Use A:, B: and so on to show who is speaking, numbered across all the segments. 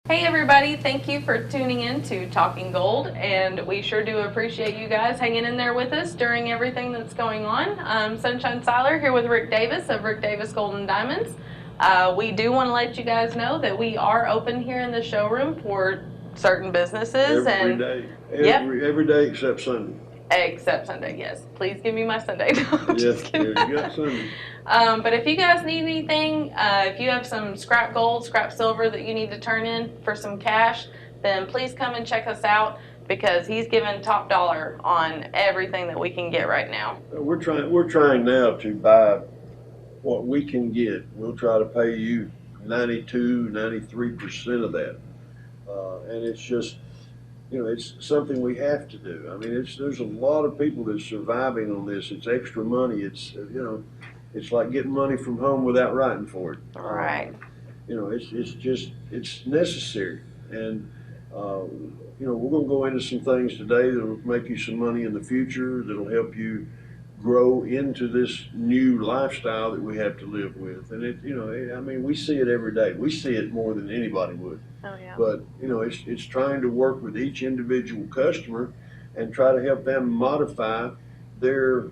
A: Hey everybody, thank you for tuning in to Talking Gold, and we sure do appreciate you guys hanging in there with us during everything that's going on. Sunshine Siler here with Rick Davis of Rick Davis Gold and Diamonds. We do want to let you guys know that we are open here in the showroom for certain businesses.
B: Every day.
A: Yep.
B: Every day except Sunday.
A: Except Sunday, yes. Please give me my Sunday. No, I'm just kidding.
B: Yeah, you got Sunday.
A: But if you guys need anything, if you have some scrap gold, scrap silver that you need to turn in for some cash, then please come and check us out because he's giving top dollar on everything that we can get right now.
B: We're trying now to buy what we can get. We'll try to pay you 92, 93% of that. And it's just, it's something we have to do. I mean, there's a lot of people that's surviving on this. It's extra money. It's like getting money from home without writing for it.
A: All right.
B: It's necessary. And, we're going to go into some things today that'll make you some money in the future, that'll help you grow into this new lifestyle that we have to live with. And we see it every day. We see it more than anybody would.
A: Oh, yeah.
B: But, it's trying to work with each individual customer and try to help them modify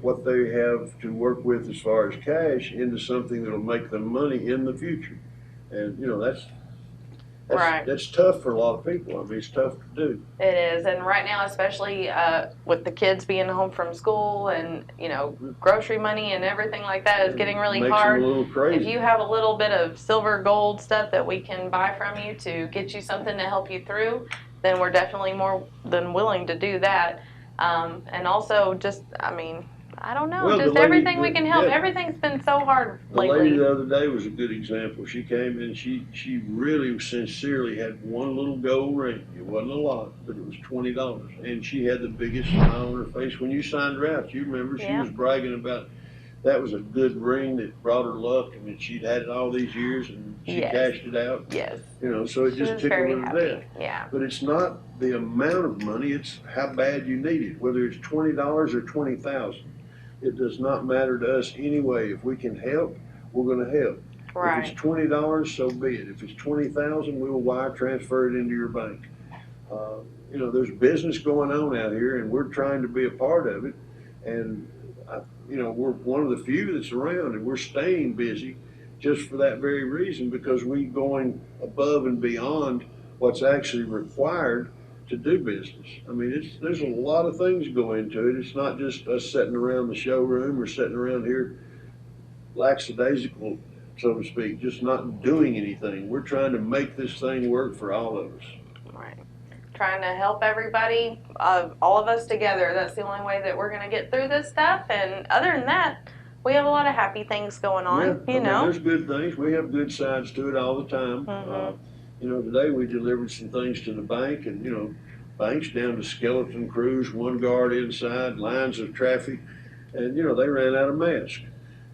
B: what they have to work with as far as cash into something that'll make them money in the future. And, that's tough for a lot of people. I mean, it's tough to do.
A: It is, and right now, especially with the kids being home from school and, grocery money and everything like that is getting really hard.
B: Makes them a little crazy.
A: If you have a little bit of silver, gold stuff that we can buy from you to get you something to help you through, then we're definitely more than willing to do that. And also I don't know, just everything we can help. Yeah. Everything's been so hard lately.
B: The lady the other day was a good example. She came in, she really sincerely had one little gold ring. It wasn't a lot, but it was $20. And she had the biggest smile on her face. When you signed her out, you remember she was bragging about that was a good ring that brought her luck. I mean, she'd had it all these years and she cashed it out.
A: Yes.
B: So it just tickled her to death.
A: Yeah.
B: But it's not the amount of money, it's how bad you need it, whether it's $20 or $20,000. It does not matter to us anyway. If we can help, we're going to help.
A: Right.
B: If it's $20, so be it. If it's $20,000, we will wire transfer it into your bank. There's business going on out here, and we're trying to be a part of it. And we're one of the few that's around, and we're staying busy just for that very reason, because we're going above and beyond what's actually required to do business. I mean, there's a lot of things go into it. It's not just us sitting around the showroom or sitting around here lackadaisical, so to speak, just not doing anything. We're trying to make this thing work for all of us.
A: Right. Trying to help everybody, all of us together. That's the only way that we're going to get through this stuff. And other than that, we have a lot of happy things going on.
B: Yeah, there's good things. We have good sides to it all the time.
A: Mm-hmm.
B: Today we delivered some things to the bank, and banks down to skeleton crews, one guard inside, lines of traffic, and they ran out of masks.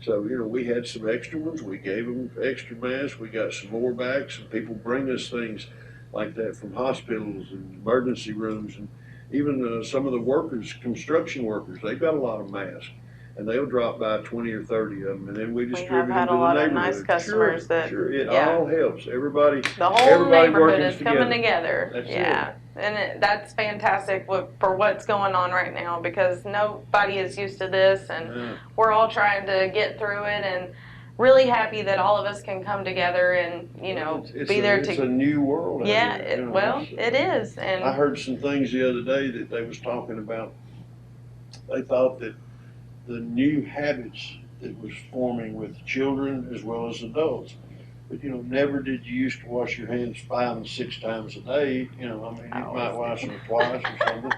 B: So we had some extra ones. We gave them extra masks. We got some more back. Some people bring us things like that from hospitals and emergency rooms, and even some of the workers, construction workers, they've got a lot of masks. And they'll drop by 20 or 30 of them, and then we distribute them to the neighborhood.
A: We have had a lot of nice customers
B: Sure, it all helps.
A: The whole neighborhood is coming together.
B: That's
A: it. And that's fantastic for what's going on right now, because nobody is used to this, and we're all trying to get through it, and really happy that all of us can come together and be there to.
B: It's a new world.
A: Yeah, it is. And
B: I heard some things the other day that they was talking about. They thought that the new habits that was forming with children as well as adults. But never did you used to wash your hands 5 and 6 times a day. You might wash them twice or something.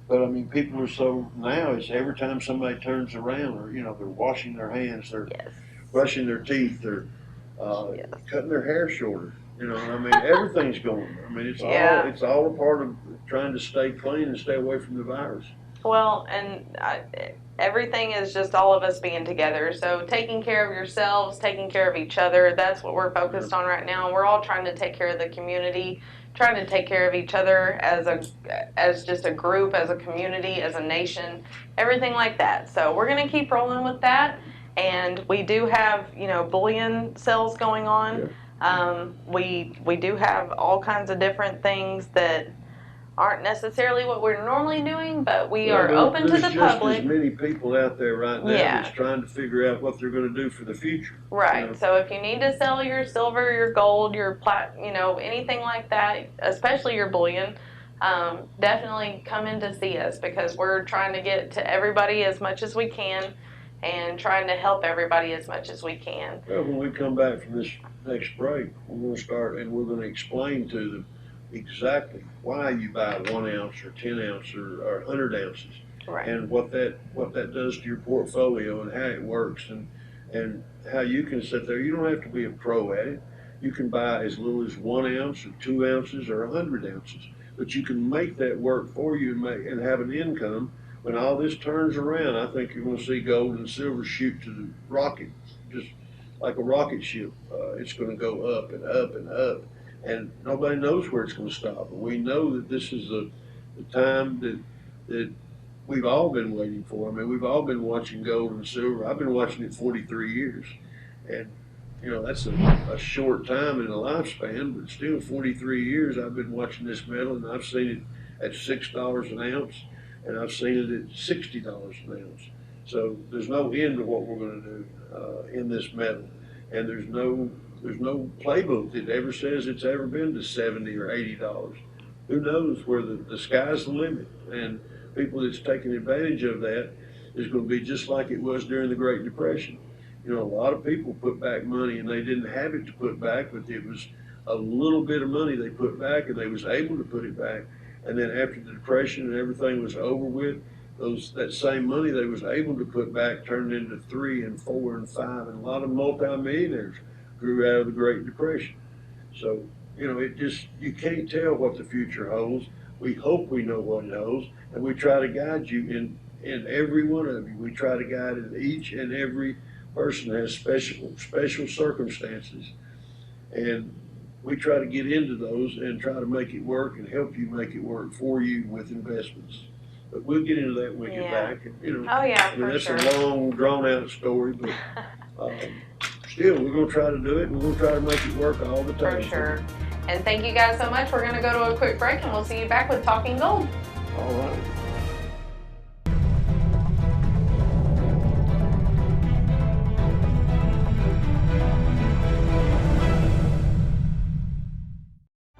B: But people are so now. It's every time somebody turns around, or they're washing their hands, they're brushing their teeth, they're cutting their hair shorter. Everything's going. It's all a part of trying to stay clean and stay away from the virus.
A: Well, and everything is just all of us being together. So taking care of yourselves, taking care of each other, that's what we're focused on right now. We're all trying to take care of the community, trying to take care of each other as just a group, as a community, as a nation, everything like that. So we're going to keep rolling with that. And we do have, bullion sales going on. We do have all kinds of different things that aren't necessarily what we're normally doing, but we are open to the
B: There's just as many people out there right now
A: Yeah.
B: that's trying to figure out what they're going to do for the future.
A: Right.
B: You know?
A: So if you need to sell your silver, your gold, your anything like that, especially your bullion, definitely come in to see us because we're trying to get to everybody as much as we can and trying to help everybody as much as we can.
B: Well, when we come back from this next break, we're going to start and we're going to explain to them exactly why you buy 1 ounce or 10 ounce or 100 ounces.
A: Right.
B: And what that does to your portfolio and how it works and how you can sit there. You don't have to be a pro at it. You can buy as little as 1 ounce or 2 ounces or 100 ounces, but you can make that work for you and have an income. When all this turns around, I think you're going to see gold and silver shoot to the rocket, just like a rocket ship. It's going to go up and up and up, and nobody knows where it's going to stop. But we know that this is the time that we've all been waiting for. I mean, we've all been watching gold and silver. I've been watching it 43 years, and that's a short time in a lifespan, but still 43 years I've been watching this metal, and I've seen it at $6 an ounce, and I've seen it at $60 an ounce. So there's no end to what we're going to do in this metal, and there's no playbook that ever says it's ever been to $70 or $80. Who knows where the sky's the limit, and people that's taking advantage of that is going to be just like it was during the Great Depression. A lot of people put back money and they didn't have it to put back, but it was a little bit of money they put back and they was able to put it back. And then after the Depression and everything was over with, that same money they was able to put back turned into 3 and 4 and 5, and a lot of multimillionaires grew out of the Great Depression. So, you can't tell what the future holds. We hope we know what it holds, and we try to guide you in every one of you. We try to guide in each and every person has special circumstances, and we try to get into those and try to make it work and help you make it work for you with investments. But we'll get into that when we get back. And,
A: oh yeah, for
B: that's
A: sure.
B: a long, drawn-out story, but still, we're going to try to do it, and we're going to try to make it work all the time.
A: For sure. And thank you guys so much. We're going to go to a quick break, and we'll see you back with Talking Gold.
B: All right.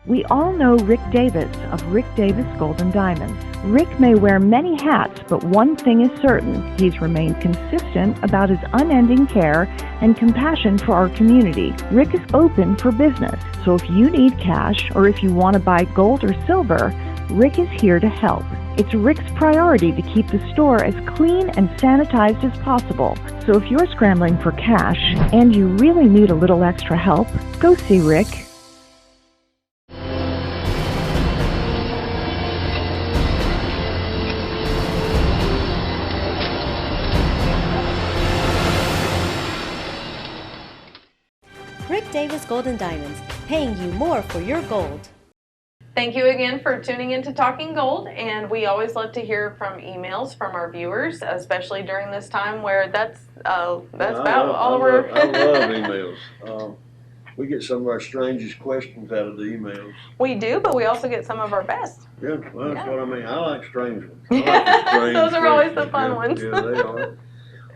C: We all know Rick Davis of Rick Davis Gold and Diamonds. Rick may wear many hats, but one thing is certain. He's remained consistent about his unending care and compassion for our community. Rick is open for business, so if you need cash or if you want to buy gold or silver, Rick is here to help. It's Rick's priority to keep the store as clean and sanitized as possible. So if you're scrambling for cash and you really need a little extra help, go see Rick.
D: Rick Davis Gold and Diamonds, paying you more for your gold.
A: Thank you again for tuning into Talking Gold, and we always love to hear from emails from our viewers, especially during this time where that's about all of our...
B: I love emails. We get some of our strangest questions out of the emails.
A: We do, but we also get some of our best.
B: Yeah, well, that's what I mean. I like strange ones. I like the strange
A: Those are always the
B: questions.
A: fun ones.
B: Yeah, they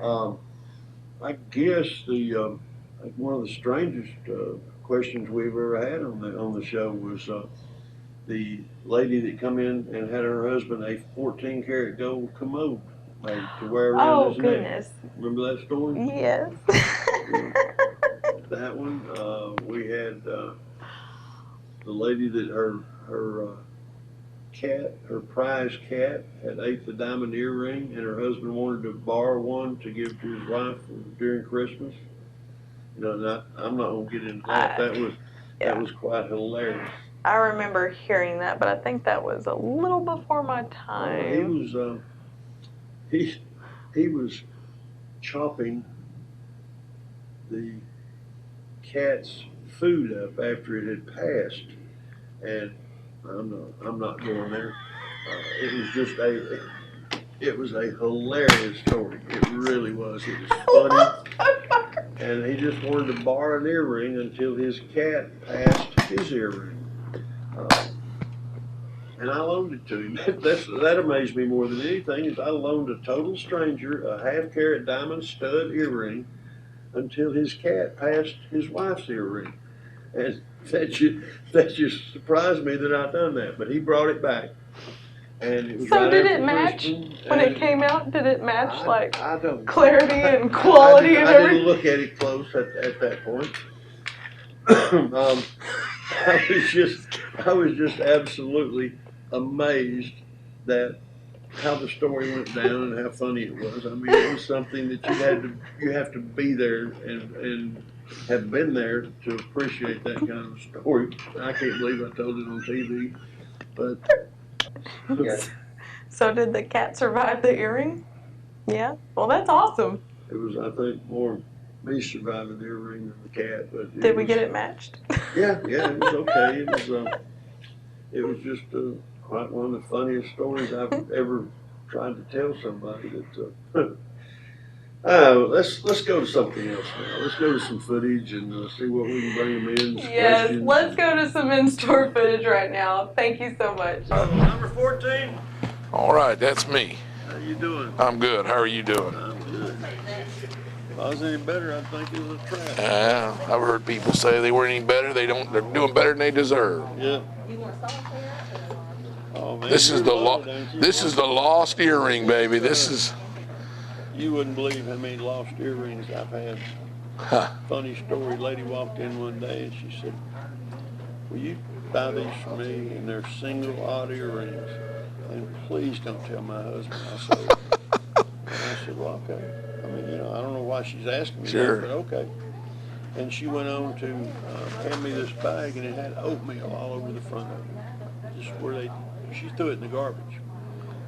B: are. I guess one of the strangest questions we've ever had on the show was the lady that come in and had her husband a 14-karat gold commode made to wear around his
A: goodness.
B: neck. Remember that story?
A: Yes.
B: That one. We had the lady that her cat, her prize cat, had ate the diamond earring, and her husband wanted to borrow one to give to his wife during Christmas. I'm not gonna get into that. That was quite hilarious.
A: I remember hearing that, but I think that was a little before my time.
B: He was chopping the cat's food up after it had passed, and I'm not going there. It was a hilarious story. It really was. It was funny. and he just wanted to borrow an earring until his cat passed his earring. And I loaned it to him. That amazed me more than anything, is I loaned a total stranger a half-carat diamond stud earring until his cat passed his wife's earring. And that just surprised me that I'd done that. But he brought it back. And it was
A: So
B: right
A: did
B: after
A: it match
B: Christmas,
A: when it
B: and
A: came out? Did it match like
B: I don't
A: clarity and quality and
B: I didn't
A: everything?
B: look at it close at that point. I was just absolutely amazed that how the story went down and how funny it was. I mean, it was something that you have to be there and have been there to appreciate that kind of story. I can't believe I told it on TV, but yeah,
A: So did the cat survive the earring? Yeah. Well, that's awesome.
B: it was, I think, more me surviving the earring than the cat. But
A: Did we get it matched?
B: Yeah, it was okay. It was just quite one of the funniest stories I've ever tried to tell somebody. Let's go to something else now. Let's go to some footage and see what we can bring them in.
A: Yes.
B: Questions.
A: Let's go to some in-store footage right now. Thank you so much.
B: Number 14.
E: All right, that's me.
B: How you doing?
E: I'm good. How are you doing?
B: I'm good. If I was any better, I'd think it was a trap.
E: I've heard people say they weren't any better. They're doing better than they deserve.
B: Yeah. Oh, man,
E: This is
B: this
E: is the lost earring, baby. This is.
B: You wouldn't believe how many lost earrings I've had. Funny story, lady walked in one day and she said, "Will you buy these for me?" And they're single odd earrings. And please don't tell my husband. I said, well, okay. I mean, I don't know why she's asking me
E: Sure.
B: that, but okay. And she went on to hand me this bag, and it had oatmeal all over the front of it. Just where she threw it in the garbage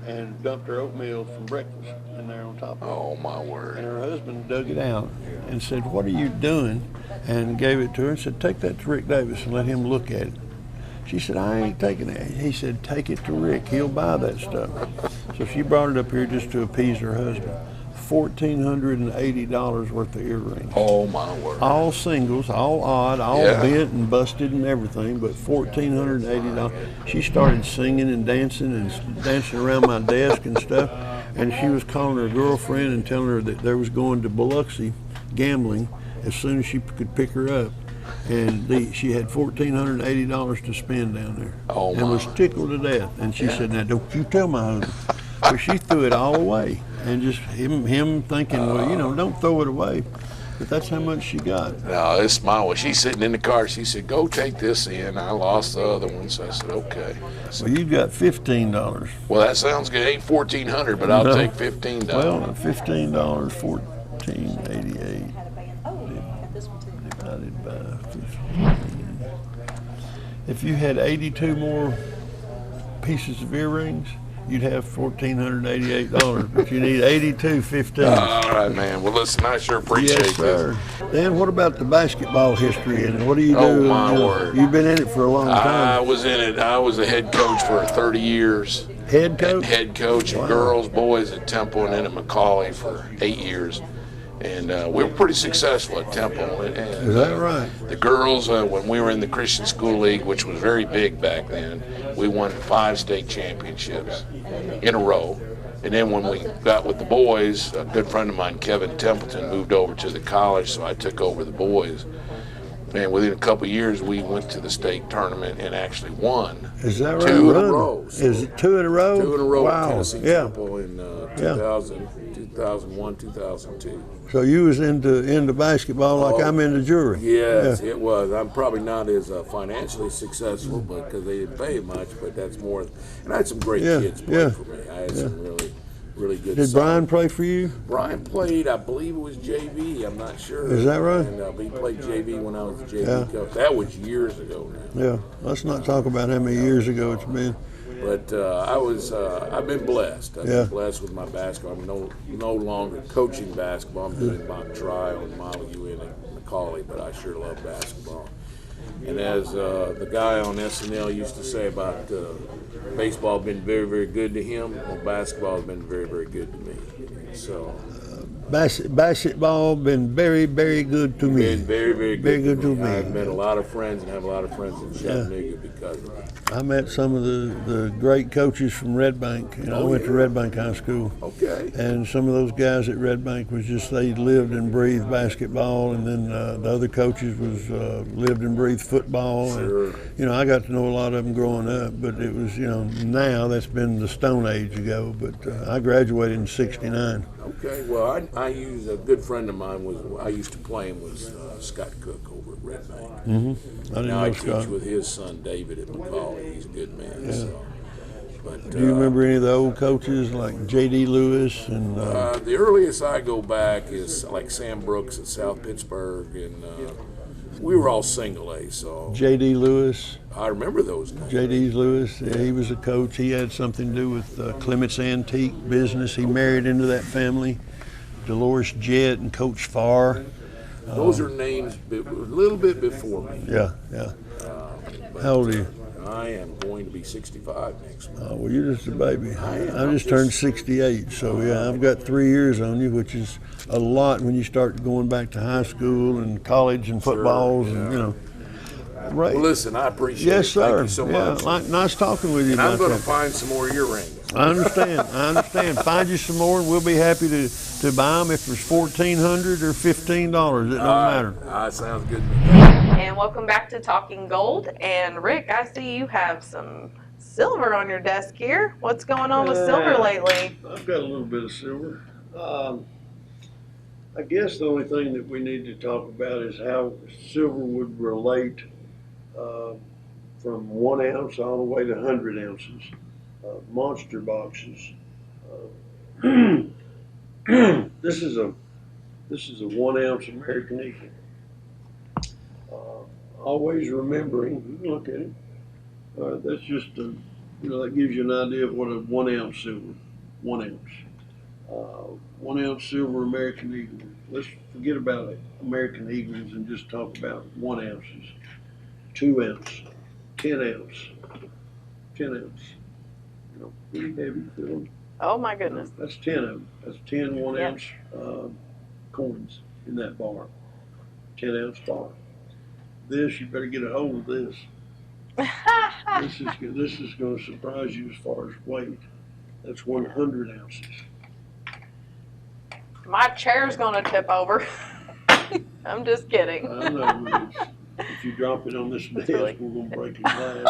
B: and dumped her oatmeal from breakfast in there on top of it.
E: Oh my word!
B: And her husband dug it out and said, "What are you doing?" And gave it to her and said, "Take that to Rick Davis and let him look at it." She said, "I ain't taking it." He said, "Take it to Rick. He'll buy that stuff." So she brought it up here just to appease her husband. $1,480 worth of earrings.
E: Oh my word!
B: All singles, all odd, all bent and busted and everything, but $1,480. She started singing and dancing around my desk and stuff. And she was calling her girlfriend and telling her that there was going to Biloxi gambling as soon as she could pick her up. And she had $1,480 to spend down there.
E: Oh,
B: and was tickled to death. And she said, "Now don't you tell my husband." But she threw it all away. And just him thinking, well, don't throw it away. But that's how much she got.
E: No, it's my way. She's sitting in the car. She said, "Go take this in." I lost the other one, so I said, "Okay."
B: Well, you got $15.
E: Well, that sounds good. Ain't $1,400, but I'll take $15.
B: Well, $15, $1,488 divided by 15. If you had 82 more pieces of earrings, you'd have $1,488, but you need 82 15.
E: All right, man. Well, listen, I sure appreciate
B: Yes, sir. Dan, what about the basketball history and what do you do?
E: Oh, my word.
B: You've been in it for a long
E: I
B: time.
E: was in it. I was a head coach for 30 years.
B: Head coach?
E: Head coach of girls, boys at Temple, and then at McCauley for 8 years. And we were pretty successful at Temple. And,
B: Is that right?
E: The girls, when we were in the Christian School League, which was very big back then, we won 5 state championships in a row. And then when we got with the boys, a good friend of mine, Kevin Templeton, moved over to the college, so I took over the boys. And within a couple of years, we went to the state tournament and actually won.
B: Is that right?
E: 2 in a row.
B: Is it 2 in a row?
E: 2 in a row
B: Wow.
E: at Tennessee
B: Yeah.
E: Temple in 2001, 2002.
B: So you was into basketball like I'm into jewelry.
E: Yes, it was. I'm probably not as financially successful, but because they didn't pay much, but that's more. And I had some great kids play for me. I had some really good.
B: Did Brian play for you?
E: Brian played, I believe it was JV. I'm not sure.
B: Is that right?
E: And he played JV when I was a JV coach. That was years ago now.
B: Yeah. Let's not talk about how many years ago it's been.
E: But I've been blessed. I've been blessed with my basketball. I'm no longer coaching basketball. I'm doing mock trial and Model UN at McCauley, but I sure love basketball. And as the guy on SNL used to say about baseball been very, very good to him, well, basketball has been very, very good to me. So
F: Basketball been very, very good to me.
E: Been very, very good.
F: Very good to me.
E: I've met a lot of friends and have a lot of friends in Chattanooga because of it.
F: I met some of the great coaches from Red Bank. I went to Red Bank High School.
E: Okay.
F: And some of those guys at Red Bank was just, they lived and breathed basketball, and then the other coaches was lived and breathed football.
E: Sure.
F: And, I got to know a lot of them growing up, but it was, now that's been the Stone Age ago, but I graduated in '69.
E: Okay, well, I use a good friend of mine I used to play him was Scott Cook over at Red Bank.
F: Mm-hmm.
E: Now I teach with his son David at McCauley. He's a good man.
F: Yeah.
E: So. But,
F: do you remember any of the old coaches like J.D. Lewis and?
E: The earliest I go back is like Sam Brooks at South Pittsburgh, and we were all single A. So
F: J.D. Lewis.
E: I remember those names.
F: J.D. Lewis, yeah, he was a coach. He had something to do with Clement's Antique business. He married into that family. Dolores Jett and Coach Farr.
E: Those are names a little bit before me.
F: Yeah. How old are you?
E: I am going to be 65 next month.
F: Well, you're just a baby. I just
E: just
F: turned 68, so yeah, I've got 3 years on you, which is a lot when you start going back to high school and college and footballs and Right.
E: Well, listen, I appreciate
F: yes,
E: it.
F: sir.
E: Thank you so much.
F: Nice talking with you.
E: And I'm
F: about
E: going to
F: that.
E: find some more earrings.
F: I understand. Find you some more, and we'll be happy to buy them if there's $1,400 or $15. It don't matter.
E: That sounds good to me.
A: And welcome back to Talking Gold. And Rick, I see you have some silver on your desk here. What's going on with silver lately?
B: I've got a little bit of silver. I guess the only thing that we need to talk about is how silver would relate from 1 ounce all the way to 100 ounces. Monster boxes. This is a 1 ounce American Eagle. Always remembering, you can look at it. That's just that gives you an idea of what a 1 ounce silver. 1 ounce. 1 ounce silver American Eagle. Let's forget about American Eagles and just talk about 1 ounces. 2 ounce, 10 ounce, 10 ounce. Pretty heavy.
A: Oh my goodness.
B: That's 10 of them. That's 10 1 ounce coins in that bar. 10 ounce bar. This, you better get a hold of this. This is going to surprise you as far as weight. That's 100 ounces.
A: My chair's going to tip over. I'm just kidding.
B: I know. If you drop it on this desk, we're going to break it glass.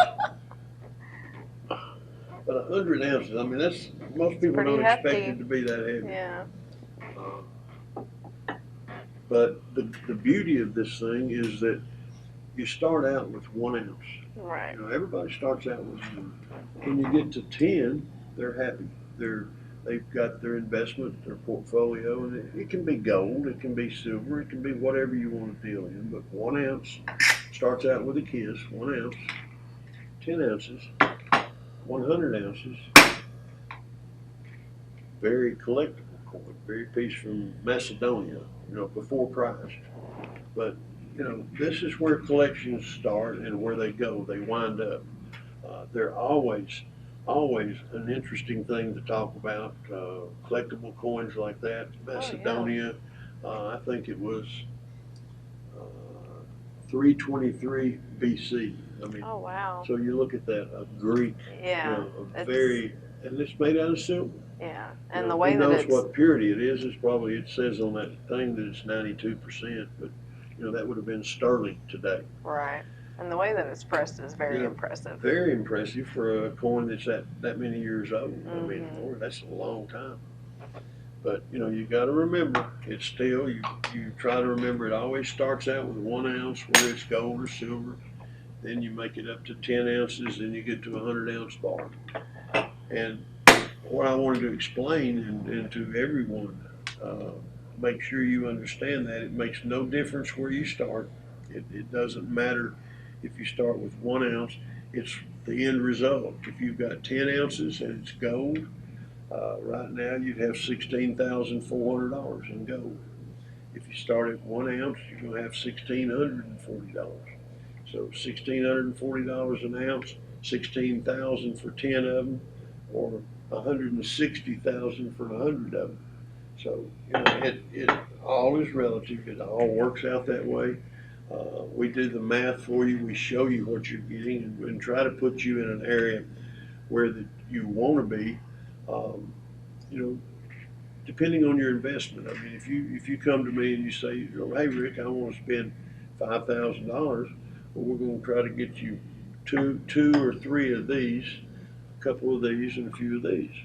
B: But 100 ounces, I mean, that's, most people don't expect it to be that heavy.
A: Yeah.
B: But the beauty of this thing is that you start out with 1 ounce.
A: Right.
B: Everybody starts out with 1. When you get to 10, they're happy. They've got their investment, their portfolio, and it can be gold, it can be silver, it can be whatever you want to deal in. But 1 ounce starts out with a kiss. 1 ounce, 10 ounces, 100 ounces. Very collectible coin, very piece from Macedonia, before Christ. But this is where collections start and where they go. They wind up. They're always an interesting thing to talk about. Collectible coins like that, Macedonia. I think it was 323 BC. I mean,
A: oh wow.
B: So you look at that, a Greek, and it's made out of silver.
A: Yeah, and the way
B: who
A: that
B: knows
A: it's
B: what purity it is? It says on that thing that it's 92%, but that would have been sterling today.
A: right, and the way that it's pressed is very impressive.
B: Very impressive for a coin that's that many years old. I mean, Lord, that's a long time. But you got to remember, it's still you try to remember. It always starts out with 1 ounce, whether it's gold or silver. Then you make it up to 10 ounces, then you get to a 100 ounce bar. And what I wanted to explain and to everyone, make sure you understand that it makes no difference where you start. It doesn't matter if you start with 1 ounce. It's the end result. If you've got 10 ounces and it's gold, right now you'd have $16,400 in gold. If you start at 1 ounce, you're going to have $1,640. So $1,640 an ounce, $16,000 for 10 of them, or $160,000 for 100 of them. So, it all is relative. It all works out that way. We do the math for you. We show you what you're getting and try to put you in an area where you want to be. Um, you know, depending on your investment. I mean, if you come to me and you say, "Hey, Rick, I want to spend $5,000," well, we're going to try to get you two or three of these, a couple of these, and a few of these.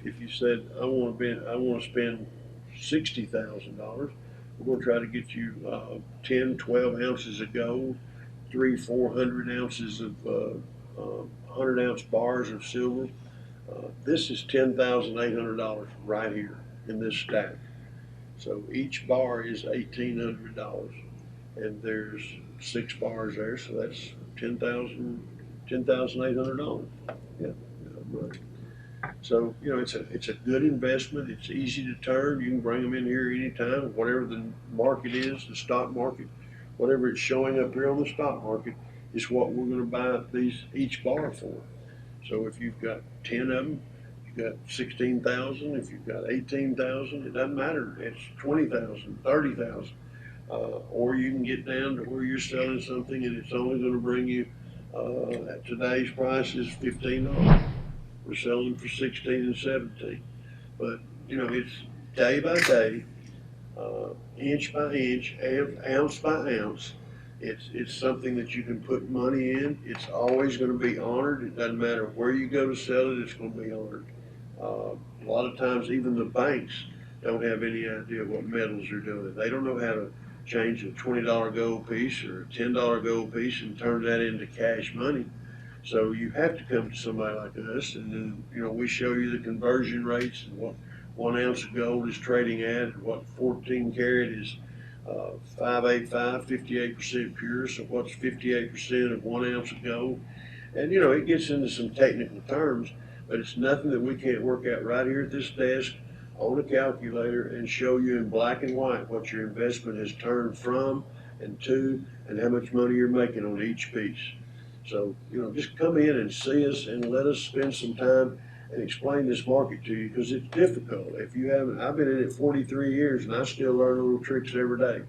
B: If you said, I want to spend $60,000, we're going to try to get you 10, 12 ounces of gold, 400 ounces of 100-ounce bars of silver. This is $10,800 right here in this stack. So each bar is $1,800, and there's 6 bars there, so that's $10,800. Yeah, right. So it's a good investment. It's easy to turn. You can bring them in here anytime, whatever the market is, the stock market, whatever it's showing up here on the stock market is what we're going to buy each bar for. So if you've got 10 of them, you've got 16,000. If you've got 18,000, it doesn't matter. It's 20,000, 30,000. Or you can get down to where you're selling something and it's only going to bring you, at today's price is $15. We're selling for 16 and 17. But, it's day by day, inch by inch, ounce by ounce. It's something that you can put money in. It's always going to be honored. It doesn't matter where you go to sell it, it's going to be honored. A lot of times, even the banks don't have any idea what metals are doing. They don't know how to change a $20 gold piece or a $10 gold piece and turn that into cash money. So you have to come to somebody like us, and then we show you the conversion rates and what 1 ounce of gold is trading at, and what 14 karat is 585, 58% pure. So what's 58% of 1 ounce of gold? And it gets into some technical terms, but it's nothing that we can't work out right here at this desk on a calculator and show you in black and white what your investment has turned from and to, and how much money you're making on each piece. So, just come in and see us and let us spend some time and explain this market to you, because it's difficult. If you haven't, I've been in it 43 years and I still learn little tricks every day.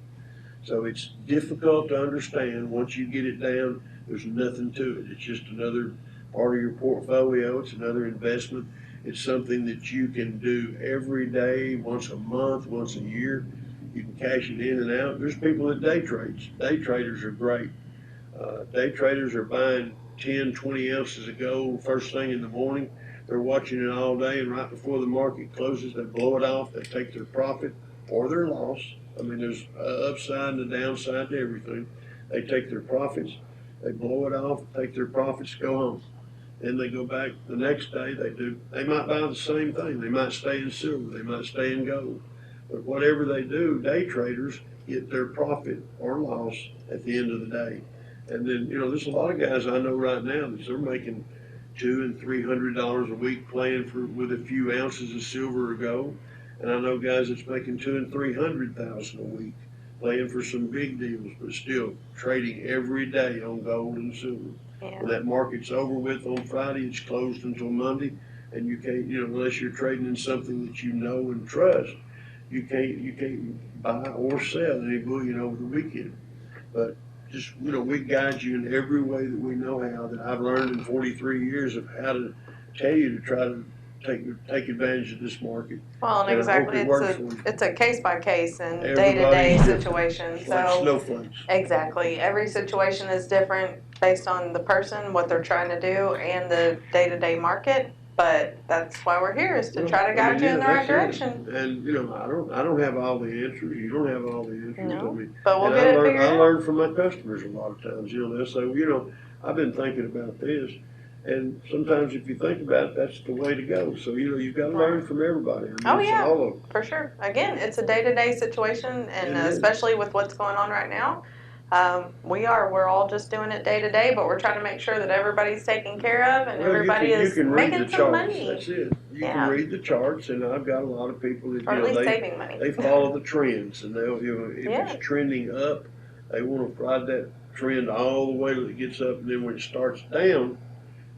B: So it's difficult to understand. Once you get it down, there's nothing to it. It's just another part of your portfolio. It's another investment. It's something that you can do every day, once a month, once a year. You can cash it in and out. There's people that day trades. Day traders are great. Day traders are buying 10, 20 ounces of gold first thing in the morning. They're watching it all day, and right before the market closes, they blow it off. They take their profit or their loss. I mean, there's upside and a downside to everything. They take their profits, they blow it off, take their profits, go home. Then they go back the next day. They might buy the same thing. They might stay in silver. They might stay in gold. But whatever they do, day traders get their profit or loss at the end of the day. And then, there's a lot of guys I know right now that they're making $200 and $300 a week playing with a few ounces of silver or gold. And I know guys that's making $200,000 and $300,000 a week playing for some big deals, but still trading every day on gold and silver.
A: Yeah.
B: When that market's over with on Friday, it's closed until Monday, and you can't, unless you're trading in something that you know and trust, you can't buy or sell any bullion over the weekend. But just, we guide you in every way that we know how, that I've learned in 43 years of how to tell you to try to take advantage of this market.
A: Well, and exactly, it's a case by case and day to day situation.
B: It's like snowflakes.
A: Exactly, every situation is different based on the person, what they're trying to do, and the day to day market. But that's why we're here, is to try to guide you in the right direction.
B: And I don't have all the answers. You don't have all the answers.
A: No,
B: I mean,
A: but we'll get it figured out.
B: I learn from my customers a lot of times. They'll say, well, I've been thinking about this. And sometimes if you think about it, that's the way to go. So, you've got to learn from everybody. I mean,
A: yeah,
B: all of them.
A: for sure. Again, it's a day-to-day situation, and especially with what's going on right now, we're all just doing it day-to-day, but we're trying to make sure that everybody's taken care of and everybody is making some money.
B: That's it. You can read the charts, and I've got a lot of people that,
A: or at least saving money.
B: They follow the trends, and they'll, if it's trending up, they want to ride that trend all the way till it gets up, and then when it starts down,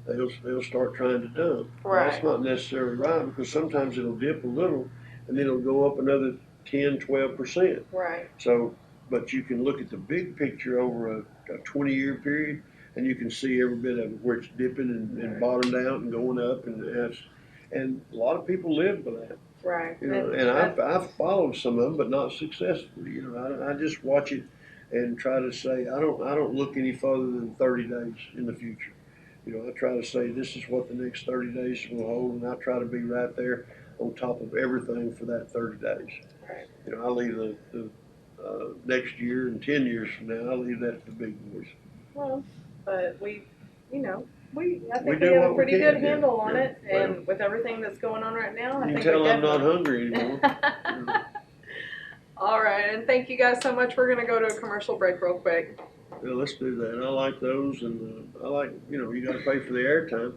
B: they'll start trying to dump.
A: Right.
B: That's not necessarily right, because sometimes it'll dip a little, and then it'll go up another 10, 12%.
A: Right.
B: So, but you can look at the big picture over a 20-year period, and you can see every bit of it where it's dipping and bottomed out and going up, and a lot of people live by that.
A: Right.
B: You know, and I've followed some of them, but not successfully. You know, I just watch it and try to say I don't look any further than 30 days in the future. You know, I try to say this is what the next 30 days will hold, and I try to be right there on top of everything for that 30 days.
A: Right.
B: You know, I leave the next year and 10 years from now, I leave that to the big boys.
A: Well, but I think
B: We
A: we
B: do
A: have
B: what
A: a
B: we
A: pretty
B: can,
A: good
B: yeah,
A: handle on
B: yeah.
A: it, and with everything that's going on right now, I
B: You
A: think
B: can tell
A: we
B: I'm not
A: definitely.
B: hungry anymore.
A: All right, and thank you guys so much. We're gonna go to a commercial break real quick.
B: Yeah, let's do that. I like those, and I like, you know, you got to pay for the airtime.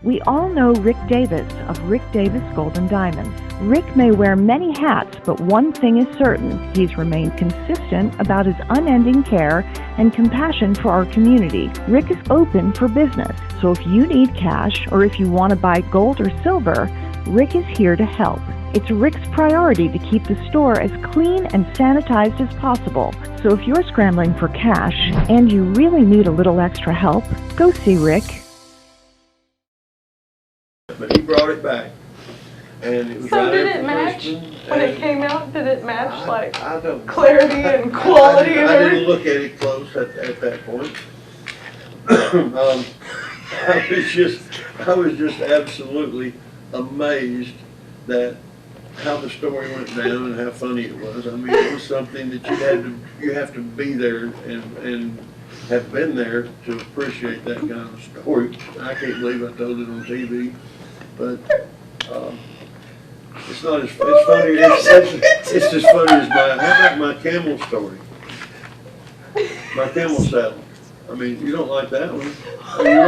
C: We all know Rick Davis of Rick Davis Gold and Diamonds. Rick may wear many hats, but one thing is certain. He's remained consistent about his unending care and compassion for our community. Rick is open for business, so if you need cash or if you want to buy gold or silver, Rick is here to help. It's Rick's priority to keep the store as clean and sanitized as possible. So if you're scrambling for cash and you really need a little extra help, go see Rick.
B: But he brought it back, and it was
A: So
B: right
A: did
B: after
A: it match
B: Christmas,
A: when it
B: and
A: came out? Did it match like
B: I don't know.
A: clarity and quality and
B: I didn't
A: everything?
B: look at it close at that point. I was just absolutely amazed that how the story went down and how funny it was. I mean, it was something that you have to be there and have been there to appreciate that kind of story. I can't believe I told it on TV, but it's not as it's funny. It's as funny as how about my camel story? My camel saddle. I mean, you don't like that one. Are you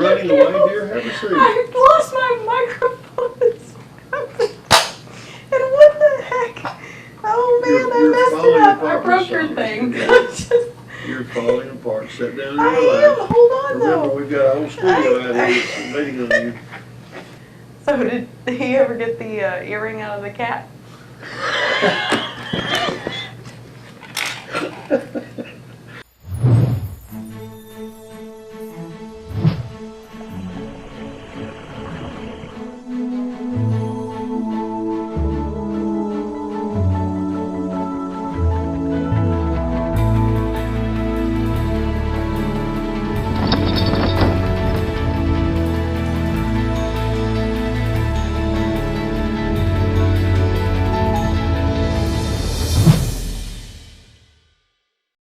B: running away, dear? Have a seat.
A: I lost my microphone. And what the heck? Oh man,
B: You're
A: I messed it
B: falling
A: up. I
B: apart,
A: broke your
B: Miss
A: thing.
B: Summers. You're falling apart. Sit down and
A: I
B: relax.
A: am. Hold on
B: Remember,
A: though.
B: we've got a whole studio out here that's waiting on you.
A: So did he ever get the earring out of the cat?